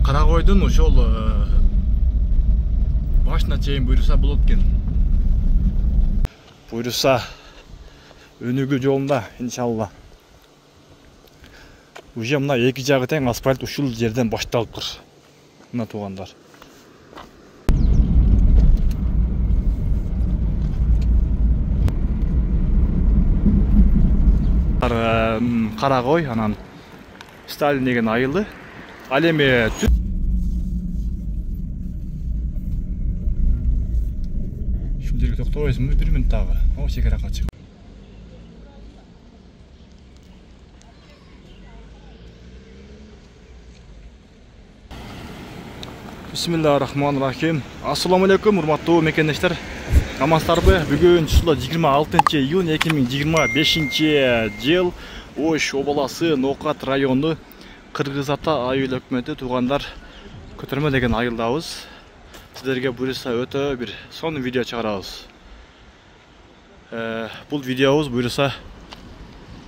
Каракойдун ошол башына чейин буйруса болот экен. Буйруса өнүгүү жолунда иншалла. Уже мына эки жагы тең асфальт ушул жерден башталыптыр. Мына туугандар. Каракой анан Сталин деген айылы. Ал эми ушул жерге токтобойсуңбу? 1 мүнөт дагы. О, чекаракка чык. Бисмиллахиррахманиррахим. Ассаламу алейкум, урматтуу мекендештер. Амансыздарбы? Бүгүн 26 июнь 2025 жыл Ош обласы Ноокат району Кыргыз Ата айыл өкмөтү туугандар көтөрмө деген айылдабыз. Сиздерге буйруса өтө бир сонун видео чыгарабыз. Бул видеобуз буйруса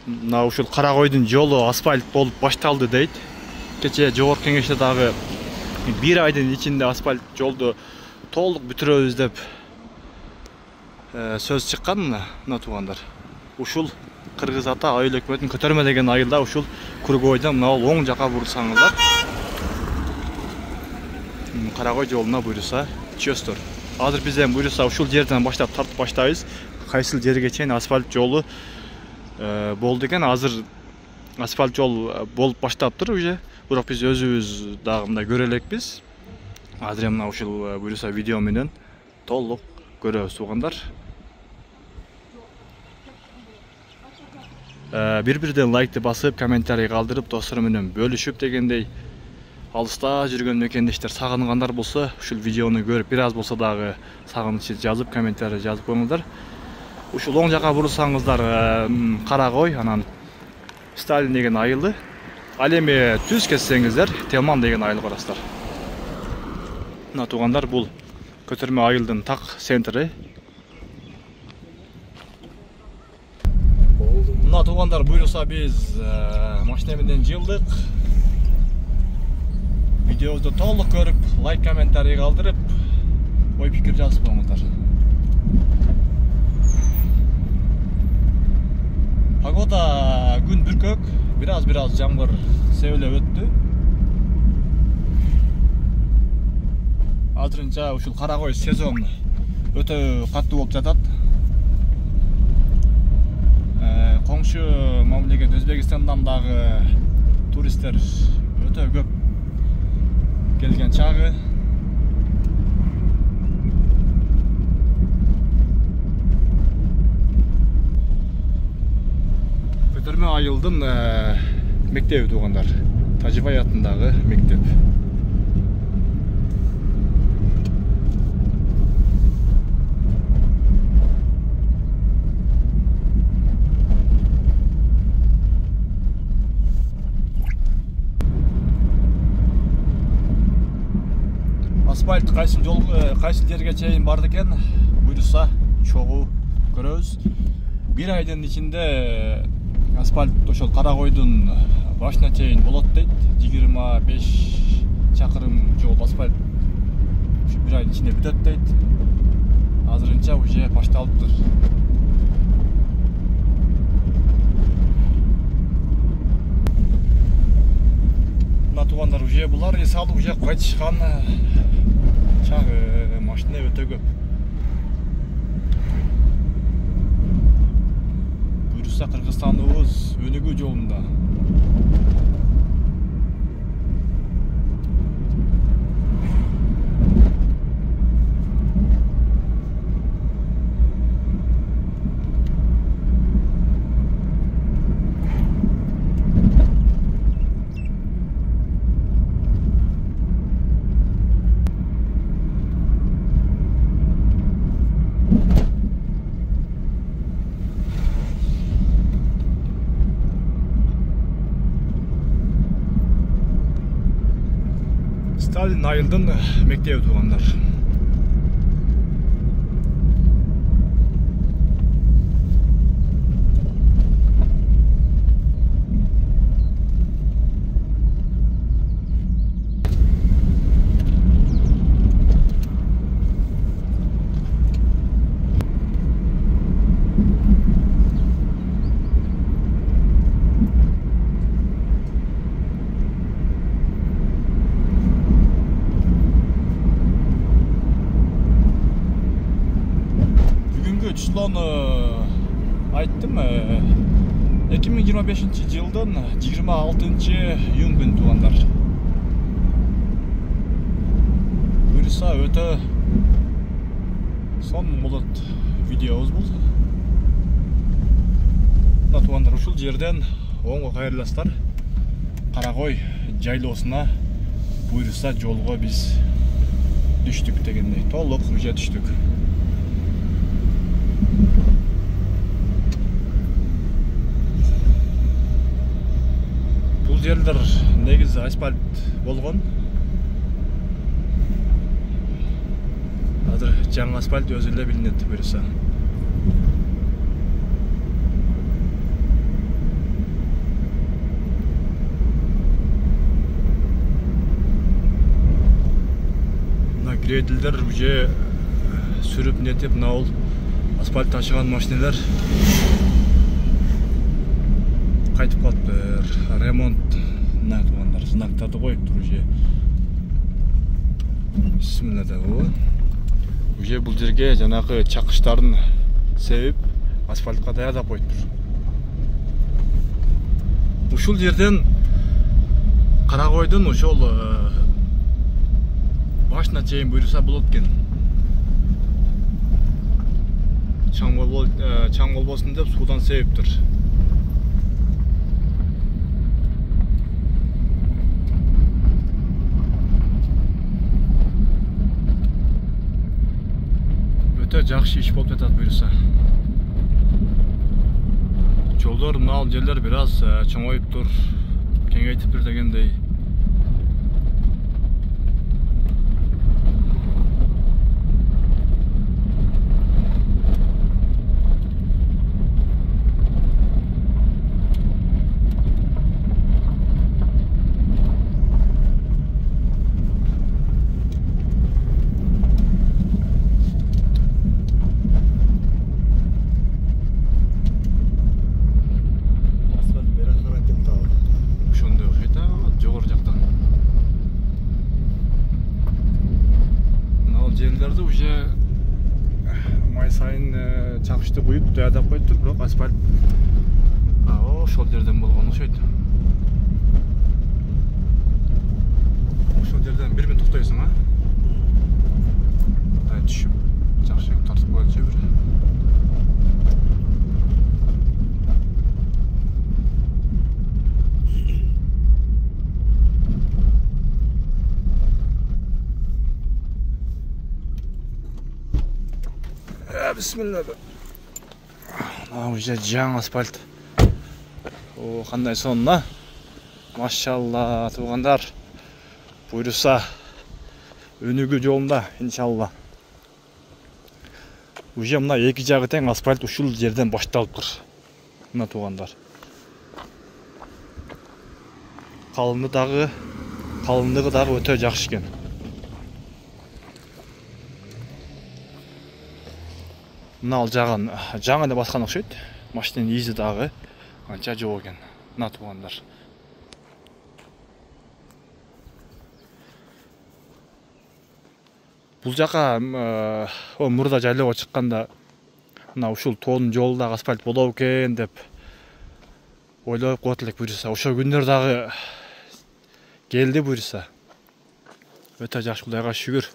мына ушул Каракойдун жолу асфальт болуп башталды дейт. Кече жогорку кеңеште дагы 1 айдын ичинде асфальт жолду толук бүтүрөбүз деп сөз чыккан мына туугандар. Ушул Кыргыз Ата айыл өкмөтүн көтөрмө деген айылда ушул Кургойдон мына оң жака бурсаңыздар Каракой жолуна буйруса чөстөр. Азыр биз эми буйруса ушул жерден баштап тартып баштайбыз. Кайсыл жерге чейин асфальт жолу болду экен. Азыр асфальт жол болуп баштаптыр уже. Бирок биз өзүбүз дагы мындай көрө элекпиз. Азыр мына ушул буйруса видео менен толук көрөбүз туугандар. Бир-бирден лайкты басып, комментарий калдырып, достор менен бөлүшүп дегендей алыста жүргөн мекендештер сагынгандар болсо, ушул видеону көрүп, бир аз болсо дагы сагынычы жазып, комментарий жазып коюңуздар. Ушул оң жака бурсаңыздар Каракой, анан Сталин деген айылы. Ал эми түз кетсеңиздер Телман деген айыл көрөсүздөр. Мына туугандар, бул көтөрмө айылдын так центри. Мына туугандар, буйруса биз машина менен жылдык. Видеобузду толук көрүп, лайк, комментарий калдырып, ой пикир жазып коюңуздар. Погода күн бүркөк, бир-аз жамгыр себелеп өттү. Азырынча ушул Каракой сезон өтө каттуу болуп жатат. Коңшу мамлекет Өзбекстандан дагы туристтер өтө көп келген чагы. Көтөрмө айылдын мектеби туугандар. Тажибай атындагы мектеп. Асфальт кайсыл жерге чейин барды экен, буйруса чогуу көрөбүз. 1 айдын ичинде асфальт ошол Каракойдун башына чейин болот дейт. 25 чакырым жол асфальт ушу 1 айдын ичинде бүтөт дейт. Азырынча уже башталыптыр. Мына туугандар, уже булар эс алып уже кайтышкан чагы машина өтө көп. Буйруса Кыргызстаныбыз өнүгүү жолунда. Сталин айылдын мектеби туугандар. числону айттым. 2025 жылдын 26-июнь күнү туугандар. Буюрса өтө сон болот видеобуз бул. Мына туугандар, ушул жерден оңго кайрыласыздар. Карагой жайлоосуна буюрса жолго биз түштүк дегендей. Толук уже түштүк. Бул жерлер негизи асфальт болгон. Азыр жаңы асфальт өзү эле билинет буюрса. Грейдилдер уже сүрүп нетип, мына асфальт ташыган машиналар кайтып калыптыр. Ремонт мына туугандар знактарды коюптур уже. Бисмилла да уже бул жерге жанагы чакыштарын себип асфальтка даярдап коюптур. Ушул жерден Карагойдун ошол башына чейин буюрса болот экен. Чаң болбосун деп суудан себиптир. Өтө жакшы иш болуп жатат буюрса. Жолдор мына жерлер бир аз чоңоюптур, кеңейтиптир дегендей. Жерлерді уже май сайын чакышты куюп даярдап коюптур, бирок асфальт ошол жерден болгон окшойт. Ошол жерден 1 минут токтойсуң, түшүп жакшы тартып коелучу бир. Бисмилла. Уже жаңы асфальт. Кандай сонна. Машалла, туугандар. Буюрса өнүгүү жолунда, иншалла. Уже мына эки жагы тең асфальт ушул жерден башталыптыр. Мына туугандар. Калындыгы дагы өтө жакшы экен. Мына жагын жаңы эле баскан окшойт. Машинанын изи дагы анча жок экен. Мына туугандар. Бул жака мурда жайлоого чыкканда мына ушул тоонун жолундагы асфальт болобу экен деп ойлоп коет элек буюрса. Ошол күндөр дагы келди буюрса. Өтө жакшы, Кудайга шүгүр.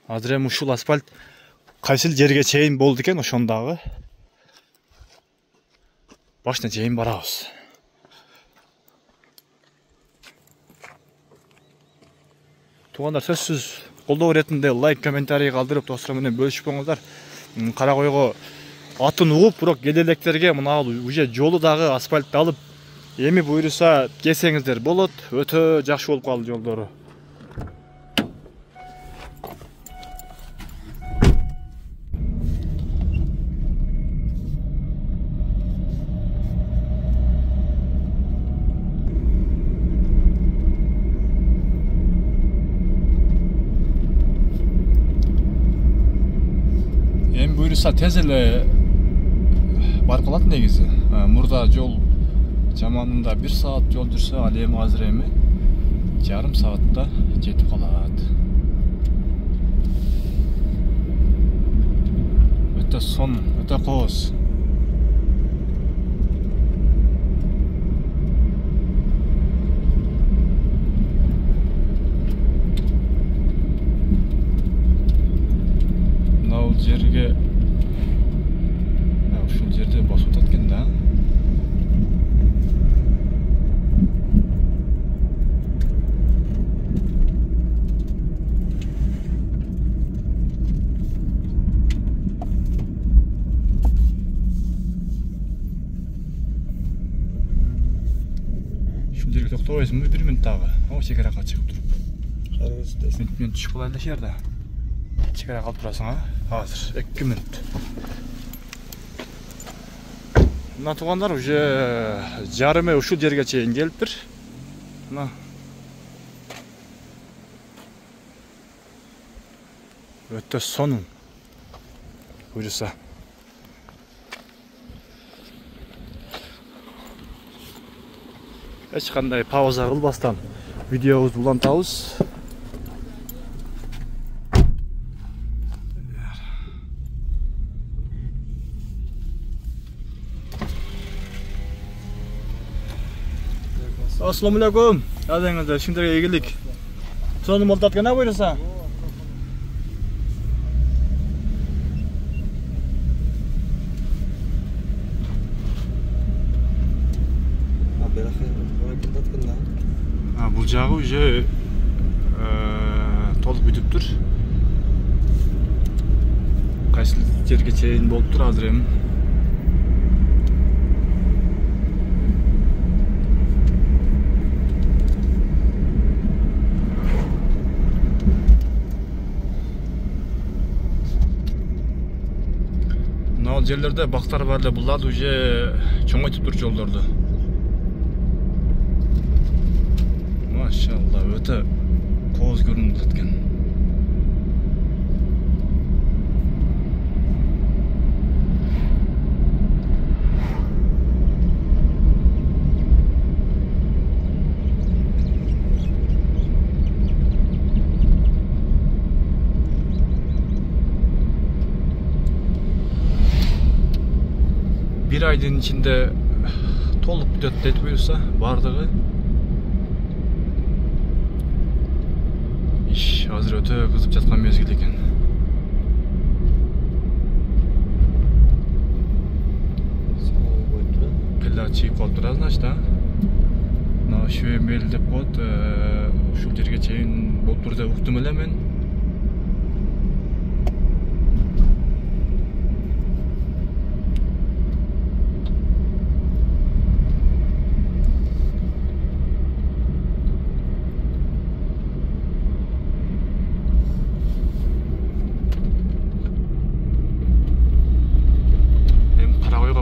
Азыр эми ушул асфальт кайсыл жерге чейин болду экен, ошондагы башына чейин барабыз. Туугандар, сөзсүз колдоо иретинде лайк, комментарий калтырып, достор менен бөлүшүп коңуздар. Карагойго атын угуп, бирок келелектерге мына уже жолу дагы асфальтталып, эми буюрса келсеңиздер болот. Өтө жакшы болуп калды жолдору. Буюрса тез эле барып калат негизи. Мурда жол жаманында 1 саат жол жүрсө, ал эми азыр жарым саатта жетип калат. Өтө сон, өтө кооз. Мынау жерге ушул жерде басып атат экен да. Жерге токтойсуңбу 1 минут дагы. О, чекаракка чыгып туруп. Мен түшүп калайын да жерде. Чекаракка алып турасың, а? Азыр 2 минут. Мына туугандар уже жарымы ушул жерге чейин келиптир. Мына. Өтө сонун. Буюрса. Эч кандай пауза кылбастан видеобузду улантабыз. Assalamu alaikum. Adыңызды кимдерге келдик. Сонун болуп аткан буюрса. Бул жагы уже толук бүтүптүр. Кайсы жерге чейин болуптур азыр эми. Мына жерлерде бактар бар эле, буларды уже чоңойтуптур жолдорду. Maşallah, öte koz görünüp atken. Bir ayın içinde толук бүтөт дейт буюрса, бардыгы. Азыр өтө кызып жаткан мезгил экен. Келла чыгып калыптыр, значит, да? Мына шөмел деп коет, ушул жерге чейин болуптур деп уктум эле мен.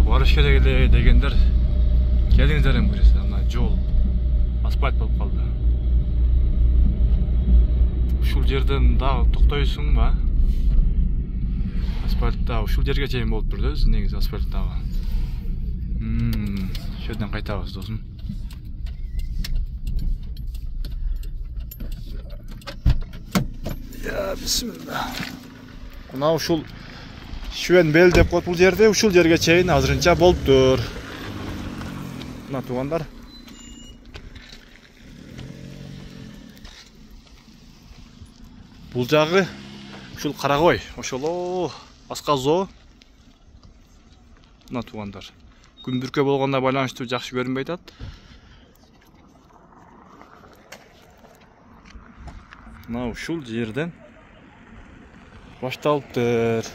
Барыш керек эле дегендер келиңиздер эми буюрса. Мына жол асфальт болуп калды. Ушул жерден дагы токтойсуң ба? Асфальтта ушул жерге чейин болуптур да, өзү негизи асфальттагы. Ошол жерден кайтабыз, досум. Я бисмилла. Мына ушул Шүен бел деп коет бул жерде, ушул жерге чейин азырынча болуптур. Мына туугандар. Бул жагы ушул Карагой, ошоло асказоо. Мына туугандар. Күн бүркө болгонда байланыштуу жакшы көрүнбөй атат. Мына ушул жерден башталыптыр.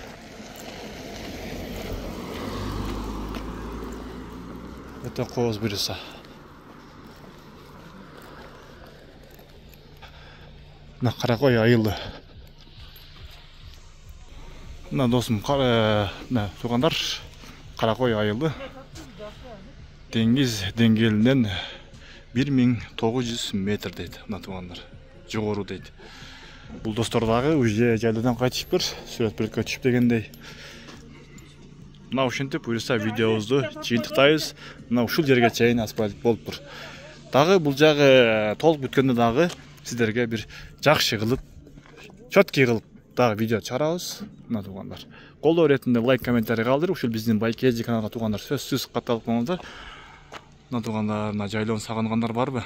Өтө кооз буюрса. Мына Карагой айылы. Мына досум, мына туугандар, Карагой айылы деңиз деңгээлинен 1900 метр дейт. Мына туугандар, жогору дейт. Бул достор дагы уже жайлаудан кайтышыптыр, сүрөт бөлөккө түшүп дегендей. Мына ушинтип буюрса видеобузду жыйынтыктайбыз. Мына ушул жерге чейин асфальт болуптур. Дагы бул жагы толук бүткөндө дагы сиздерге бир жакшы кылып, чөткөй кылып дагы видео чыгарабыз. Мына туугандар. Колдоо иретинде лайк, комментарий калтырып, ушул биздин Байкези каналга туугандар сөзсүз катталып коңуздар. Мына туугандар, мына жайлоону сагынгандар барбы?